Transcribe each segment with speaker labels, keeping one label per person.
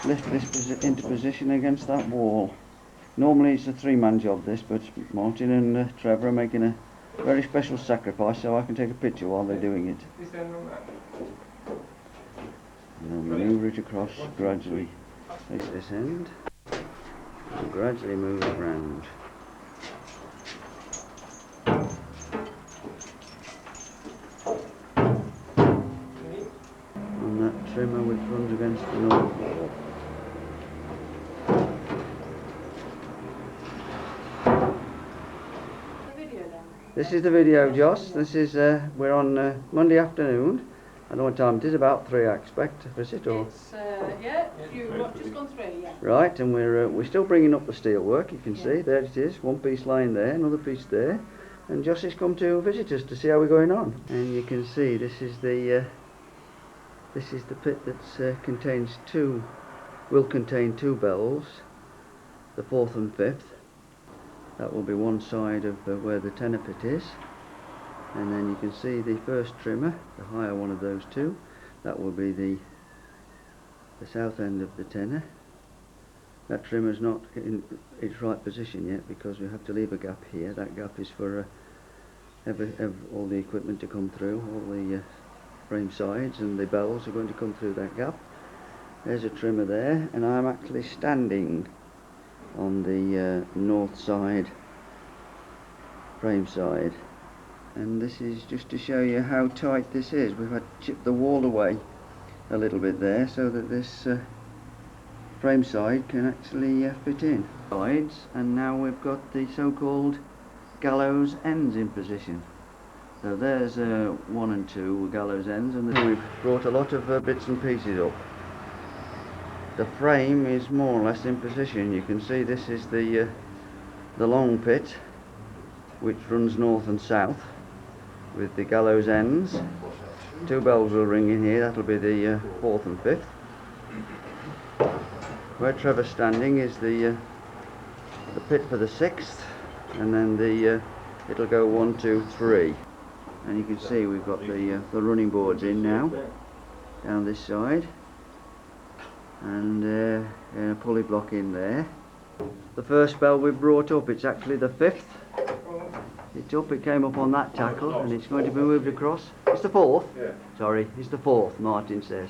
Speaker 1: lift this into position against that wall. Normally it's a three-man job this, but Martin and Trevor are making a very special sacrifice so I can take a picture while they're doing it. And then manoeuvre it across gradually. Face this end and gradually move it round. And that trimmer which runs against the north wall. This is the video, Joss. This is we're on Monday afternoon. I don't know what time it is. About 3, I expect. Is it or?
Speaker 2: It's yeah. You've just gone 3, yeah.
Speaker 1: Right, and we're still bringing up the steel work. You can see there it is. One piece lying there, another piece there, and Joss has come to visit us to see how we're going on. And you can see this is the pit that will contain 2 bells, the 4th and 5th. That will be one side of where the tenor pit is, and then you can see the first trimmer, the higher one of those 2. That will be the south end of the tenor. That trimmer is not in its right position yet because we have to leave a gap here. That gap is for all the equipment to come through, all the frame sides and the bells are going to come through that gap. There's a trimmer there, and I'm actually standing on the north side frame side, and this is just to show you how tight this is. We've had to chip the wall away a little bit there so that this frame side can actually fit in sides, and now we've got the so-called gallows ends in position. So there's 1 and 2 gallows ends, and then we've brought a lot of bits and pieces up. The frame is more or less in position. You can see this is the long pit which runs north and south with the gallows ends. 2 bells will ring in here. That'll be the 4th and 5th. Where Trevor's standing is the pit for the 6th, and then it'll go 1, 2, 3. And you can see we've got the running boards in now down this side, and a pulley block in there. The first bell we brought up, it's actually the 5th. It's up, it came up on that tackle, and it's going to be moved across. It's the 4th? Yeah. Sorry, it's the 4th, Martin says.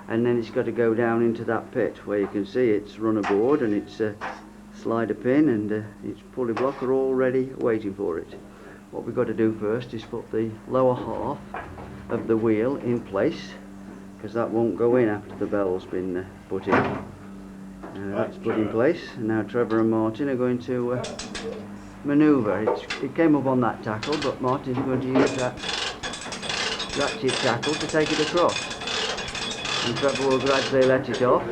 Speaker 1: And then it's got to go down into that pit where you can see it's run aboard, and its slider pin and its pulley block are all ready waiting for it. What we've got to do first is put the lower half of the wheel in place, because that won't go in after the bell's been put in. That's put in place, and now Trevor and Martin are going to manoeuvre. It came up on that tackle, but Martin's going to use that ratchet tackle to take it across, and Trevor will gradually let it off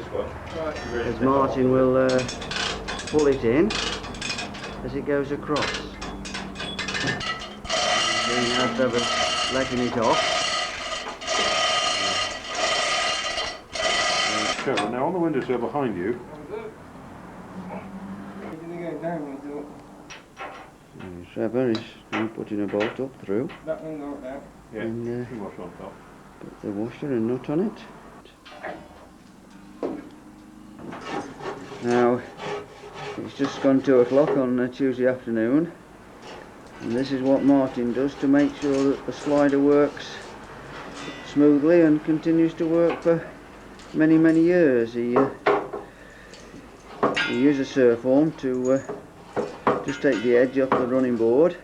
Speaker 1: as Martin will pull it in as it goes across. See, now Trevor's letting it off.
Speaker 3: Trevor, now on the windowsill behind you.
Speaker 1: Trevor is now putting a bolt up through.
Speaker 3: That one go down. Yeah,
Speaker 1: and
Speaker 3: washer on top.
Speaker 1: Put the washer and nut on it. Now it's just gone 2 o'clock on Tuesday afternoon, and this is what Martin does to make sure that the slider works smoothly and continues to work for many years. He uses a surf arm to just take the edge off the running board,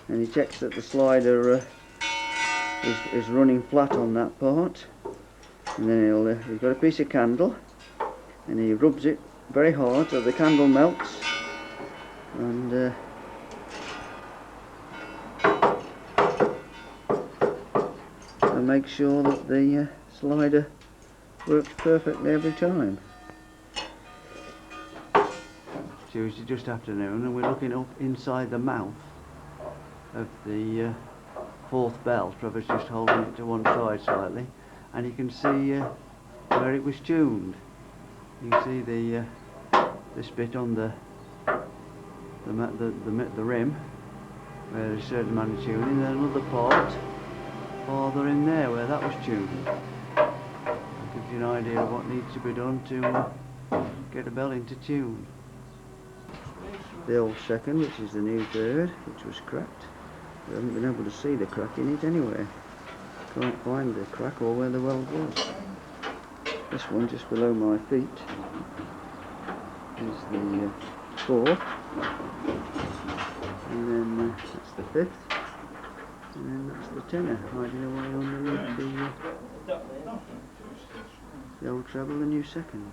Speaker 1: and he checks that the slider is running flat on that part, and then he's got a piece of candle and he rubs it very hard so the candle melts, and make sure that the slider works perfectly every time. Tuesday just afternoon, and we're looking up inside the mouth of the 4th bell. Trevor's just holding it to one side slightly, and you can see where it was tuned. You can see this bit on the rim where there's a certain amount of tuning, and then another part farther in there where that was tuned. Gives you an idea of what needs to be done to get the bell into tune. The old second, which is the new third, which was cracked. We haven't been able to see the crack in it anywhere. Can't find the crack or where the weld was. This one just below my feet is the fourth, and then that's the fifth, and then that's the tenor hiding away underneath the old treble, the new second.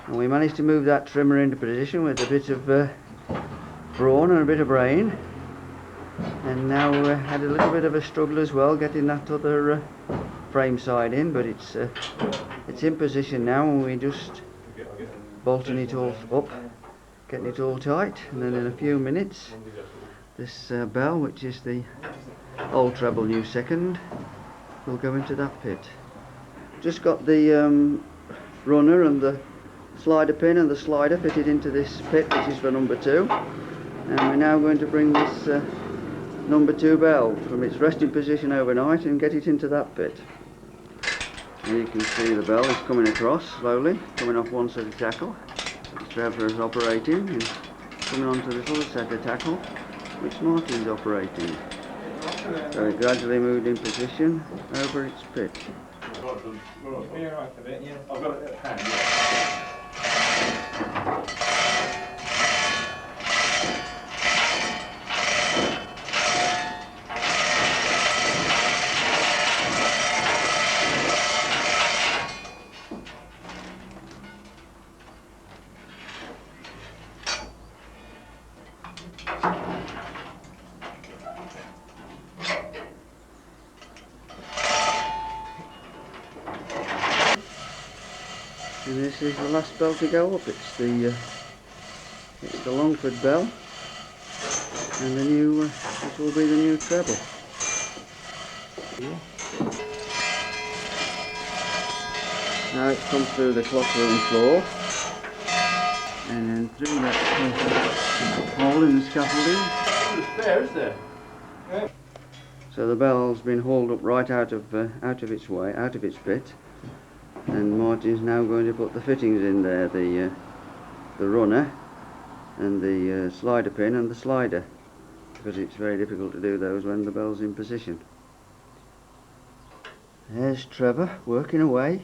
Speaker 1: And we managed to move that trimmer into position with a bit of brawn and a bit of brain, and now we had a little bit of a struggle as well getting that other frame side in, but it's in position now, and we're just bolting it all up, getting it all tight, and then in a few minutes this bell, which is the old treble new second, will go into that pit. Just got the runner and the slider pin and the slider fitted into this pit, which is for number 2, and we're now going to bring this number 2 bell from its resting position overnight and get it into that pit. And you can see the bell is coming across slowly, coming off one set of tackle, which Trevor is operating, and coming onto this other set of tackle, which Martin's operating. So it gradually moved in position over its pit.
Speaker 3: I've got it at hand.
Speaker 1: And this is the last bell to go up. It's the Longford bell, and the new this will be the new treble. Now it's come through the clockroom floor, and then through that hole in the scaffolding.
Speaker 3: It's there, is there? Yeah.
Speaker 1: So the bell's been hauled up right out of its way, out of its pit. And Martin's now going to put the fittings in there, the runner and the slider pin and the slider, because it's very difficult to do those when the bell's in position. There's Trevor working away,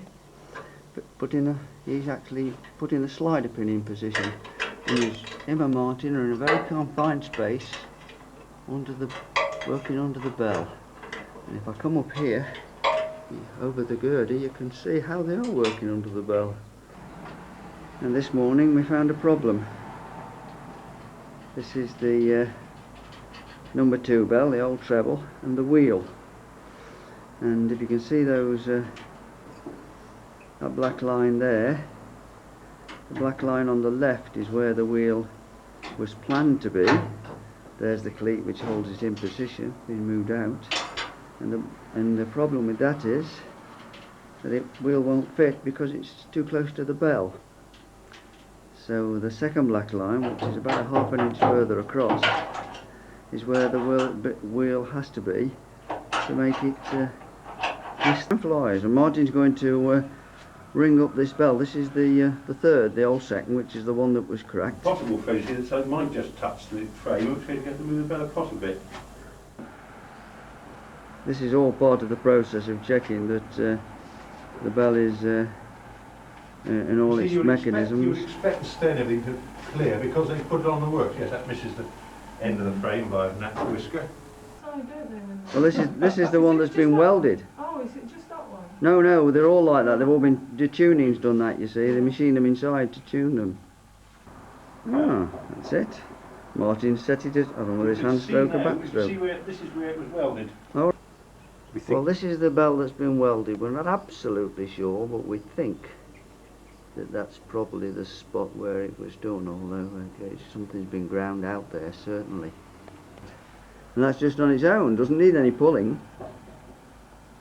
Speaker 1: he's actually putting the slider pin in position, and him and Martin are in a very confined space working under the bell. And if I come up here over the girder, you can see how they are working under the bell. And this morning we found a problem. This is the number 2 bell, the old treble, and the wheel. And if you can see those that black line there, the black line on the left is where the wheel was planned to be. There's the cleat which holds it in position, being moved out. And the problem with that is that the wheel won't fit because it's too close to the bell. So the second black line, which is about a half an inch further across, is where the wheel has to be to make it flies. And Martin's going to ring up this bell. This is the third, the old second, which is the one that was cracked.
Speaker 3: Possible finish, so it might just touch the frame, which you have to move the bell across a bit.
Speaker 1: This is all part of the process of checking that the bell is in all its mechanisms.
Speaker 3: You would expect the stem everything to clear because they put it on the works. Yes, that misses the end of the frame by a natural whisker.
Speaker 2: Oh, I don't know.
Speaker 1: Well, this is the one that's been welded.
Speaker 2: Oh, is it just that one?
Speaker 1: No, they're all like that. They've all been, the tuning's done that, you see. They machine them inside to tune them. Ah, that's it. Martin set it as, I don't know whether it's hand stroke or back stroke.
Speaker 3: This is where it was welded.
Speaker 1: Oh. Well, this is the bell that's been welded. We're not absolutely sure, but we think that that's probably the spot where it was done, although something's been ground out there, certainly. And that's just on its own, doesn't need any pulling.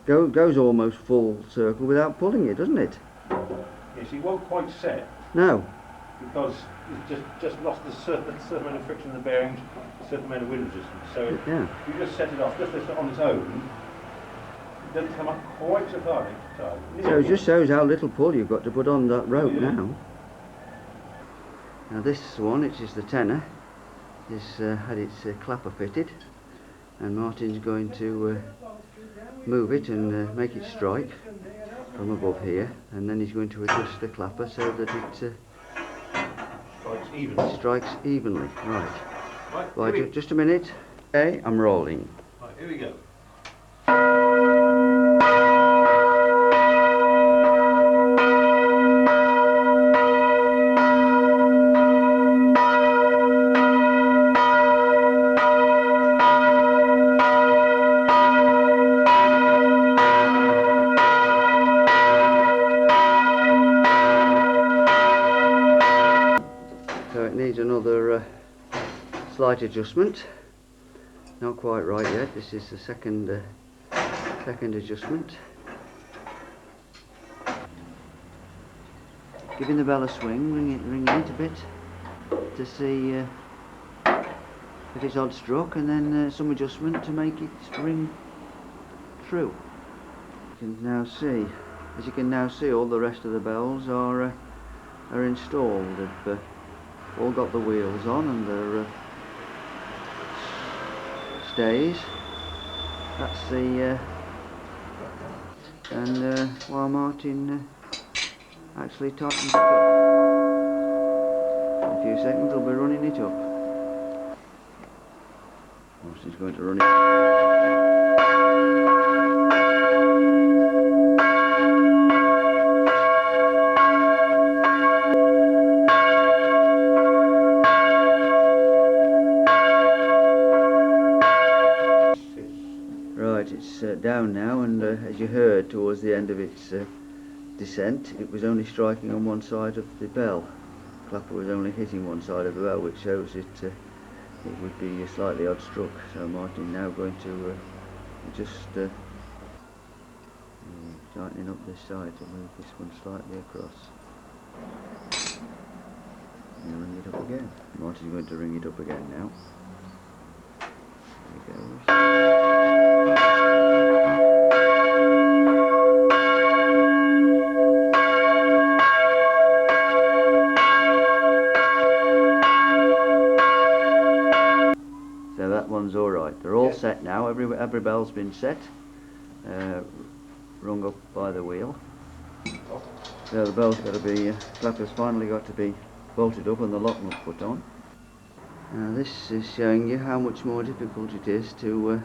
Speaker 1: Goes almost full circle without pulling it, doesn't it?
Speaker 3: Yes, it won't quite set.
Speaker 1: No.
Speaker 3: Because it's just lost the certain amount of friction in the bearings, a certain amount of wind resistance. So
Speaker 1: Yeah.
Speaker 3: if you just set it off just on its own, doesn't come up quite so far each time.
Speaker 1: So it just shows how little pull you've got to put on that rope now. Now this one, which is the tenor, has had its clapper fitted, and Martin's going to move it and make it strike from above here, and then he's going to adjust the clapper so that it strikes evenly. Right, just a minute. Okay, I'm rolling.
Speaker 3: Right, here we go.
Speaker 1: So it needs another slight adjustment. Not quite right yet. This is the second adjustment. Giving the bell a swing, ringing it a bit to see if it's odd struck, and then some adjustment to make it ring true. You can now see, as you can now see, all the rest of the bells are installed. They've all got the wheels on and their stays. That's the and while Martin actually tightens it up. In a few seconds we'll be running it up. Martin's going to run it. Right, it's down now, and as you heard towards the end of its descent, it was only striking on one side of the bell. Clapper was only hitting one side of the bell, which shows it would be slightly odd struck. So Martin now going to just tightening up this side to move this one slightly across. And ring it up again. Martin's going to ring it up again now. There he goes. So that one's all right. They're all set now. Every bell's been set, rung up by the wheel. So the bell's got to be, clapper's finally got to be bolted up and the lock nut put on. Now this is showing you how much more difficult it is to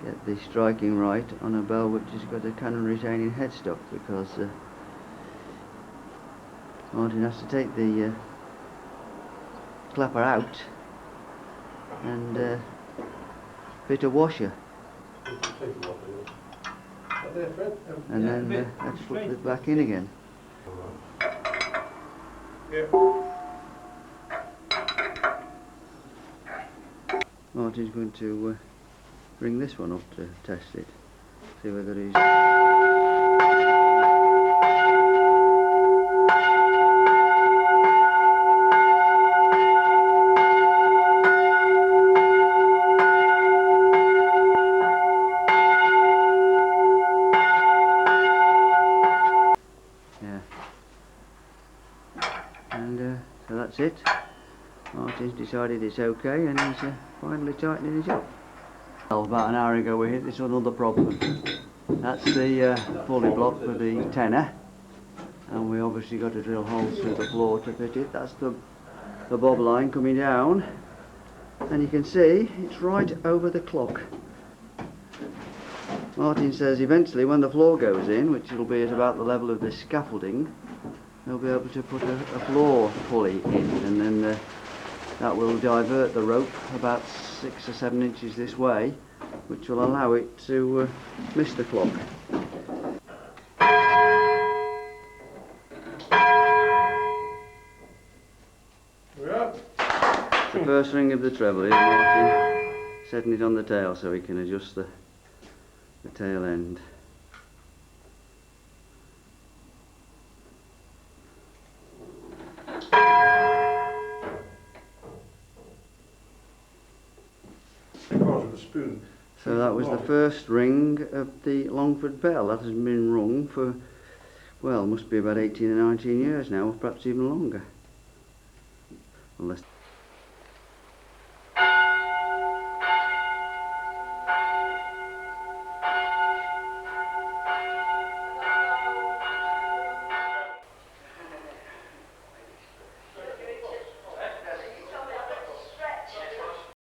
Speaker 1: get the striking right on a bell which has got a cannon retaining headstock, because Martin has to take the clapper out and fit a washer, and then let's put it back in again. Martin's going to bring this one up to test it, see whether he's... And so that's it. Martin's decided it's okay, and he's finally tightening it up. Well, about an hour ago we hit this another problem. That's the pulley block for the tenor, and we obviously got to drill holes through the floor to fit it. That's the bob line coming down, and you can see it's right over the clock. Martin says eventually when the floor goes in, which will be at about the level of this scaffolding, they'll be able to put a floor pulley in, and then that will divert the rope about 6 or 7 inches this way, which will allow it to miss the clock. The first ring of the treble is Martin setting it on the tail so he can adjust the tail end.
Speaker 3: Because of the spoon
Speaker 1: So that was the first ring of the Longford bell. That has been rung for, well, must be about 18 or 19 years now, or perhaps even longer. Unless